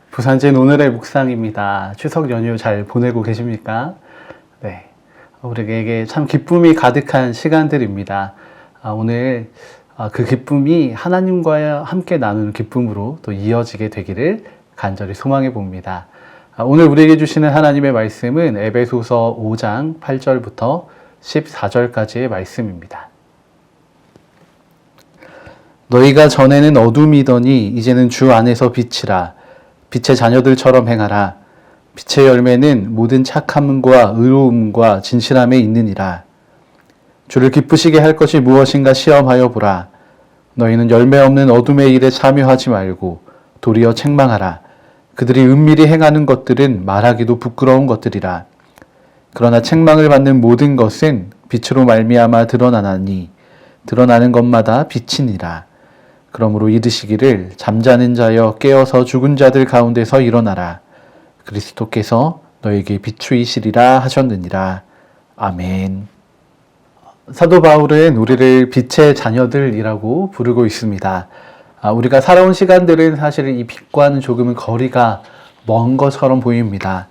부산진 오늘의 묵상입니다. 추석 연휴 잘 보내고 계십니까? 네, 우리에게 참 기쁨이 가득한 시간들입니다. 오늘 그 기쁨이 하나님과 함께 나누는 기쁨으로 또 이어지게 되기를 간절히 소망해 봅니다. 오늘 우리에게 주시는 하나님의 말씀은 에베소서 5장 8절부터 14절까지의 말씀입니다. 너희가 전에는 어둠이더니 이제는 주 안에서 빛이라. 빛의 자녀들처럼 행하라. 빛의 열매는 모든 착함과 의로움과 진실함에 있느니라. 주를 기쁘시게 할 것이 무엇인가 시험하여 보라. 너희는 열매 없는 어둠의 일에 참여하지 말고 도리어 책망하라. 그들이 은밀히 행하는 것들은 말하기도 부끄러운 것들이라. 그러나 책망을 받는 모든 것은 빛으로 말미암아 드러나나니 드러나는 것마다 빛이니라. 그러므로 이르시기를 잠자는 자여 깨어서 죽은 자들 가운데서 일어나라. 그리스도께서 너에게 비추이시리라 하셨느니라. 아멘. 사도 바울은 우리를 빛의 자녀들이라고 부르고 있습니다. 우리가 살아온 시간들은 사실 이 빛과는 조금은 거리가 먼 것처럼 보입니다.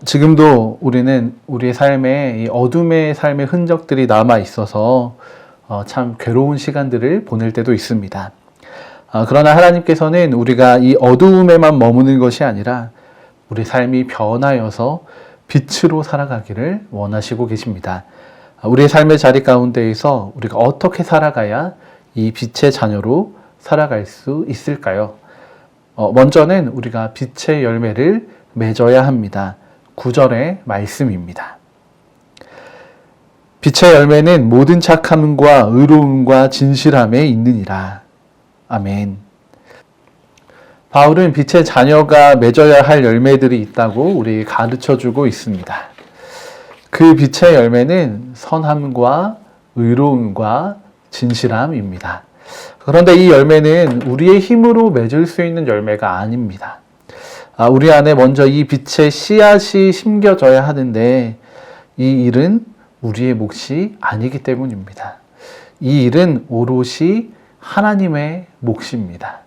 지금도 우리는 우리의 삶에 이 어둠의 삶의 흔적들이 남아 있어서 참 괴로운 시간들을 보낼 때도 있습니다. 그러나 하나님께서는 우리가 이 어두움에만 머무는 것이 아니라 우리 삶이 변하여서 빛으로 살아가기를 원하시고 계십니다. 우리의 삶의 자리 가운데에서 우리가 어떻게 살아가야 이 빛의 자녀로 살아갈 수 있을까요? 먼저는 우리가 빛의 열매를 맺어야 합니다. 9절의 말씀입니다. 빛의 열매는 모든 착함과 의로움과 진실함에 있느니라. 아멘. 바울은 빛의 자녀가 맺어야 할 열매들이 있다고 우리에게 가르쳐주고 있습니다. 그 빛의 열매는 선함과 의로움과 진실함입니다. 그런데 이 열매는 우리의 힘으로 맺을 수 있는 열매가 아닙니다. 우리 안에 먼저 이 빛의 씨앗이 심겨져야 하는데 이 일은 우리의 몫이 아니기 때문입니다. 이 일은 오롯이 하나님의 몫입니다.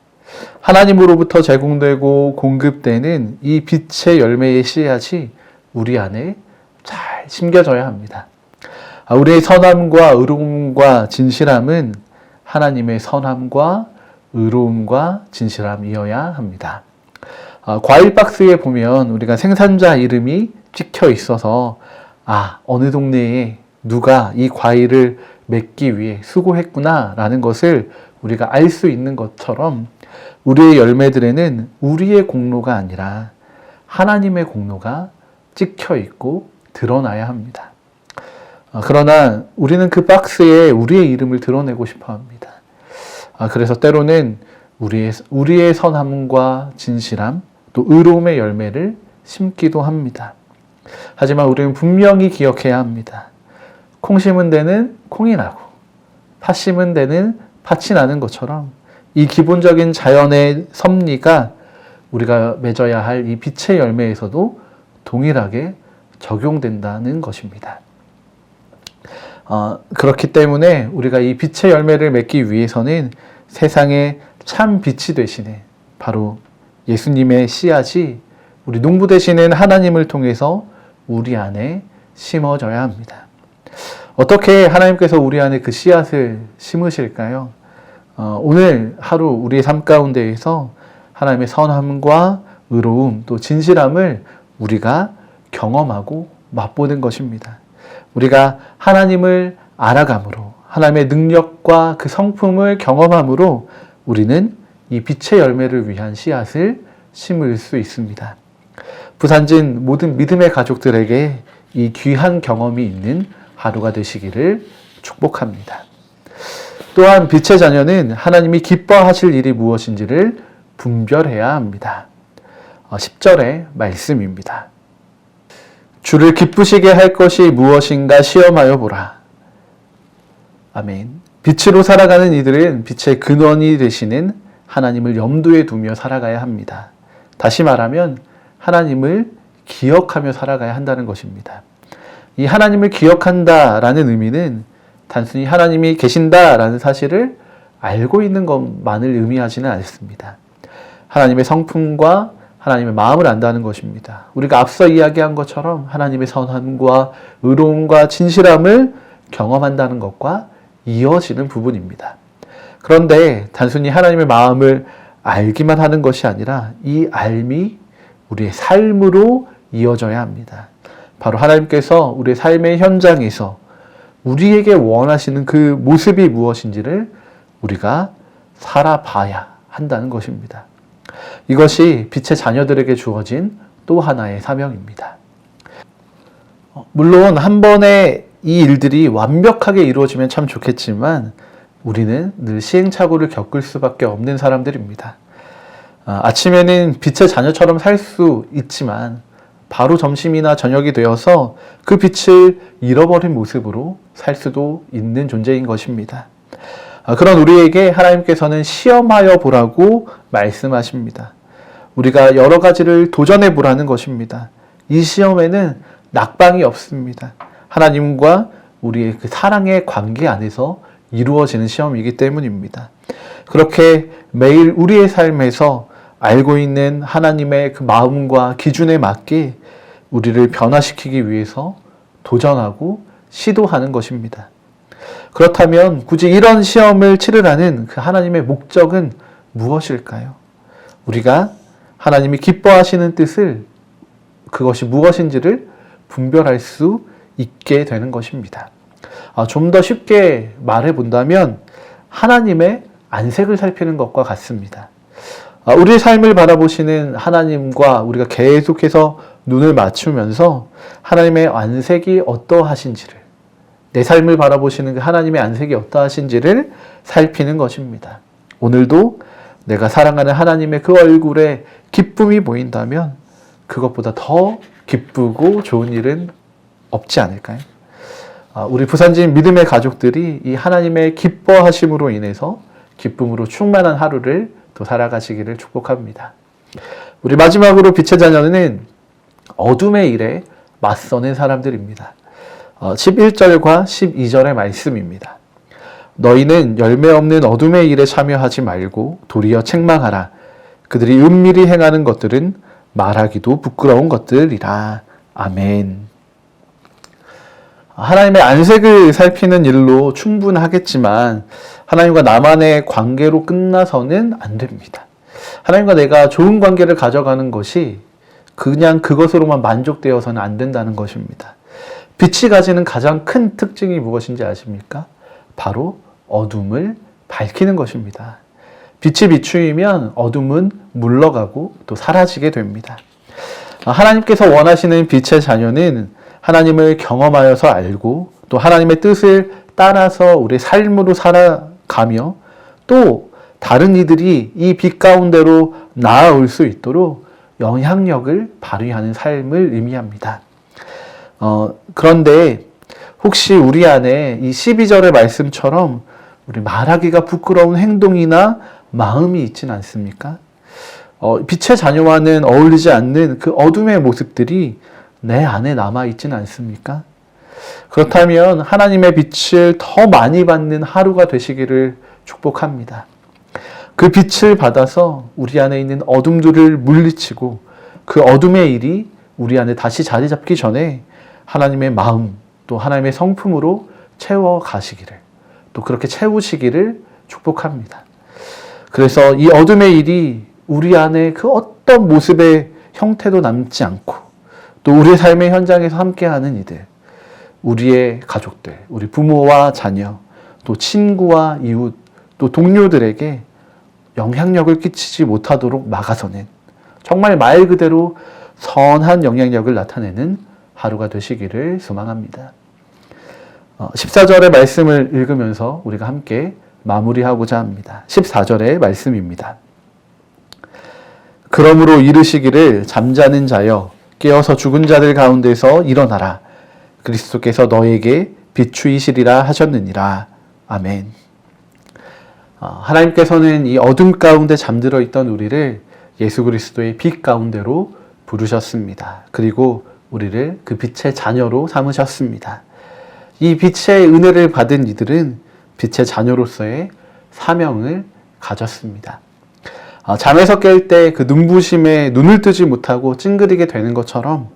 하나님으로부터 제공되고 공급되는 이 빛의 열매의 씨앗이 우리 안에 잘 심겨져야 합니다. 우리의 선함과 의로움과 진실함은 하나님의 선함과 의로움과 진실함이어야 합니다. 과일 박스에 보면 우리가 생산자 이름이 찍혀 있어서 어느 동네에 누가 이 과일을 맺기 위해 수고했구나 라는 것을 우리가 알 수 있는 것처럼 우리의 열매들에는 우리의 공로가 아니라 하나님의 공로가 찍혀 있고 드러나야 합니다. 그러나 우리는 그 박스에 우리의 이름을 드러내고 싶어 합니다. 그래서 때로는 우리의 선함과 진실함 또 의로움의 열매를 심기도 합니다. 하지만 우리는 분명히 기억해야 합니다. 콩 심은 데는 콩이 나고 팥 심은 데는 팥이 나는 것처럼 이 기본적인 자연의 섭리가 우리가 맺어야 할 이 빛의 열매에서도 동일하게 적용된다는 것입니다. 그렇기 때문에 우리가 이 빛의 열매를 맺기 위해서는 세상에 참 빛이 되시는 바로 예수님의 씨앗이 우리 농부 되시는 하나님을 통해서 우리 안에 심어져야 합니다. 어떻게 하나님께서 우리 안에 그 씨앗을 심으실까요? 오늘 하루 우리의 삶 가운데에서 하나님의 선함과 의로움 또 진실함을 우리가 경험하고 맛보는 것입니다. 우리가 하나님을 알아감으로 하나님의 능력과 그 성품을 경험함으로 우리는 이 빛의 열매를 위한 씨앗을 심을 수 있습니다. 부산진 모든 믿음의 가족들에게 이 귀한 경험이 있는 하루가 되시기를 축복합니다. 또한 빛의 자녀는 하나님이 기뻐하실 일이 무엇인지를 분별해야 합니다. 10절의 말씀입니다. 주를 기쁘시게 할 것이 무엇인가 시험하여 보라. 아멘. 빛으로 살아가는 이들은 빛의 근원이 되시는 하나님을 염두에 두며 살아가야 합니다. 다시 말하면 하나님을 기억하며 살아가야 한다는 것입니다. 이 하나님을 기억한다라는 의미는 단순히 하나님이 계신다라는 사실을 알고 있는 것만을 의미하지는 않습니다. 하나님의 성품과 하나님의 마음을 안다는 것입니다. 우리가 앞서 이야기한 것처럼 하나님의 선함과 의로움과 진실함을 경험한다는 것과 이어지는 부분입니다. 그런데 단순히 하나님의 마음을 알기만 하는 것이 아니라 이 알미 우리의 삶으로 이어져야 합니다. 바로 하나님께서 우리의 삶의 현장에서 우리에게 원하시는 그 모습이 무엇인지를 우리가 살아봐야 한다는 것입니다. 이것이 빛의 자녀들에게 주어진 또 하나의 사명입니다. 물론 한 번에 이 일들이 완벽하게 이루어지면 참 좋겠지만 우리는 늘 시행착오를 겪을 수밖에 없는 사람들입니다. 아침에는 빛의 자녀처럼 살 수 있지만 바로 점심이나 저녁이 되어서 그 빛을 잃어버린 모습으로 살 수도 있는 존재인 것입니다. 그런 우리에게 하나님께서는 시험하여 보라고 말씀하십니다. 우리가 여러 가지를 도전해 보라는 것입니다. 이 시험에는 낙방이 없습니다. 하나님과 우리의 그 사랑의 관계 안에서 이루어지는 시험이기 때문입니다. 그렇게 매일 우리의 삶에서 알고 있는 하나님의 그 마음과 기준에 맞게 우리를 변화시키기 위해서 도전하고 시도하는 것입니다. 그렇다면 굳이 이런 시험을 치르라는 그 하나님의 목적은 무엇일까요? 우리가 하나님이 기뻐하시는 뜻을 그것이 무엇인지를 분별할 수 있게 되는 것입니다. 좀 더 쉽게 말해 본다면 하나님의 안색을 살피는 것과 같습니다. 우리의 삶을 바라보시는 하나님과 우리가 계속해서 눈을 맞추면서 하나님의 안색이 어떠하신지를, 내 삶을 바라보시는 그 하나님의 안색이 어떠하신지를 살피는 것입니다. 오늘도 내가 사랑하는 하나님의 그 얼굴에 기쁨이 보인다면 그것보다 더 기쁘고 좋은 일은 없지 않을까요? 우리 부산진 믿음의 가족들이 이 하나님의 기뻐하심으로 인해서 기쁨으로 충만한 하루를 또 살아가시기를 축복합니다. 우리 마지막으로 빛의 자녀는 어둠의 일에 맞서는 사람들입니다. 11절과 12절의 말씀입니다. 너희는 열매 없는 어둠의 일에 참여하지 말고 도리어 책망하라. 그들이 은밀히 행하는 것들은 말하기도 부끄러운 것들이라. 아멘. 하나님의 안색을 살피는 일로 충분하겠지만 하나님과 나만의 관계로 끝나서는 안 됩니다. 하나님과 내가 좋은 관계를 가져가는 것이 그냥 그것으로만 만족되어서는 안 된다는 것입니다. 빛이 가지는 가장 큰 특징이 무엇인지 아십니까? 바로 어둠을 밝히는 것입니다. 빛이 비추이면 어둠은 물러가고 또 사라지게 됩니다. 하나님께서 원하시는 빛의 자녀는 하나님을 경험하여서 알고 또 하나님의 뜻을 따라서 우리의 삶으로 살아가며 또 다른 이들이 이 빛 가운데로 나아올 수 있도록 영향력을 발휘하는 삶을 의미합니다. 그런데 혹시 우리 안에 이 12절의 말씀처럼 우리 말하기가 부끄러운 행동이나 마음이 있지는 않습니까? 빛의 자녀와는 어울리지 않는 그 어둠의 모습들이 내 안에 남아있지는 않습니까? 그렇다면 하나님의 빛을 더 많이 받는 하루가 되시기를 축복합니다. 그 빛을 받아서 우리 안에 있는 어둠들을 물리치고 그 어둠의 일이 우리 안에 다시 자리 잡기 전에 하나님의 마음 또 하나님의 성품으로 채워 가시기를 또 그렇게 채우시기를 축복합니다. 그래서 이 어둠의 일이 우리 안에 그 어떤 모습의 형태도 남지 않고 또 우리의 삶의 현장에서 함께하는 이들, 우리의 가족들, 우리 부모와 자녀, 또 친구와 이웃, 또 동료들에게 영향력을 끼치지 못하도록 막아서는 정말 말 그대로 선한 영향력을 나타내는 하루가 되시기를 소망합니다. 14절의 말씀을 읽으면서 우리가 함께 마무리하고자 합니다. 14절의 말씀입니다. 그러므로 이르시기를 잠자는 자여 깨어서 죽은 자들 가운데서 일어나라. 그리스도께서 너에게 비추이시리라 하셨느니라. 아멘. 하나님께서는 이 어둠 가운데 잠들어 있던 우리를 예수 그리스도의 빛 가운데로 부르셨습니다. 그리고 우리를 그 빛의 자녀로 삼으셨습니다. 이 빛의 은혜를 받은 이들은 빛의 자녀로서의 사명을 가졌습니다. 잠에서 깰 때 그 눈부심에 눈을 뜨지 못하고 찡그리게 되는 것처럼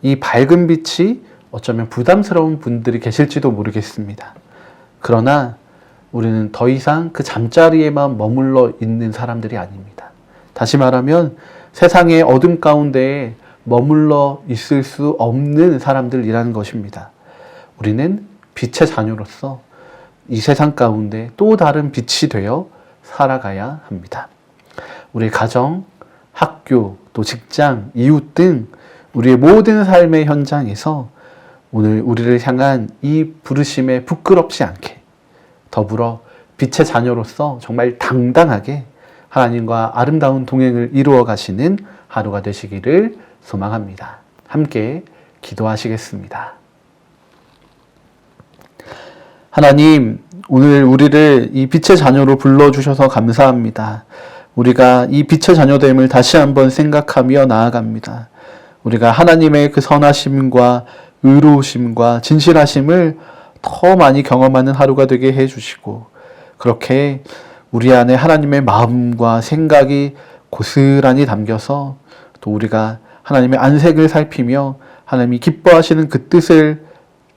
이 밝은 빛이 어쩌면 부담스러운 분들이 계실지도 모르겠습니다. 그러나 우리는 더 이상 그 잠자리에만 머물러 있는 사람들이 아닙니다. 다시 말하면 세상의 어둠 가운데에 머물러 있을 수 없는 사람들이라는 것입니다. 우리는 빛의 자녀로서 이 세상 가운데 또 다른 빛이 되어 살아가야 합니다. 우리 가정, 학교, 또 직장, 이웃 등 우리의 모든 삶의 현장에서 오늘 우리를 향한 이 부르심에 부끄럽지 않게 더불어 빛의 자녀로서 정말 당당하게 하나님과 아름다운 동행을 이루어 가시는 하루가 되시기를 소망합니다. 함께 기도하시겠습니다. 하나님, 오늘 우리를 이 빛의 자녀로 불러주셔서 감사합니다. 우리가 이 빛의 자녀됨을 다시 한번 생각하며 나아갑니다. 우리가 하나님의 그 선하심과 의로우심과 진실하심을 더 많이 경험하는 하루가 되게 해주시고, 그렇게 우리 안에 하나님의 마음과 생각이 고스란히 담겨서 또 우리가 하나님의 안색을 살피며 하나님이 기뻐하시는 그 뜻을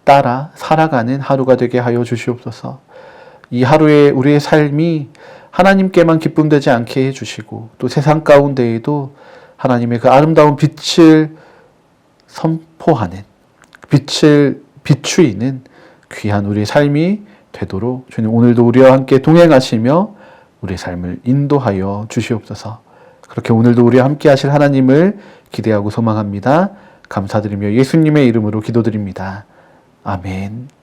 따라 살아가는 하루가 되게 하여 주시옵소서. 이 하루에 우리의 삶이 하나님께만 기쁨되지 않게 해주시고 또 세상 가운데에도 하나님의 그 아름다운 빛을 선포하는, 빛을 비추이는 귀한 우리의 삶이 되도록 주님 오늘도 우리와 함께 동행하시며 우리의 삶을 인도하여 주시옵소서. 그렇게 오늘도 우리와 함께 하실 하나님을 기대하고 소망합니다. 감사드리며 예수님의 이름으로 기도드립니다. 아멘.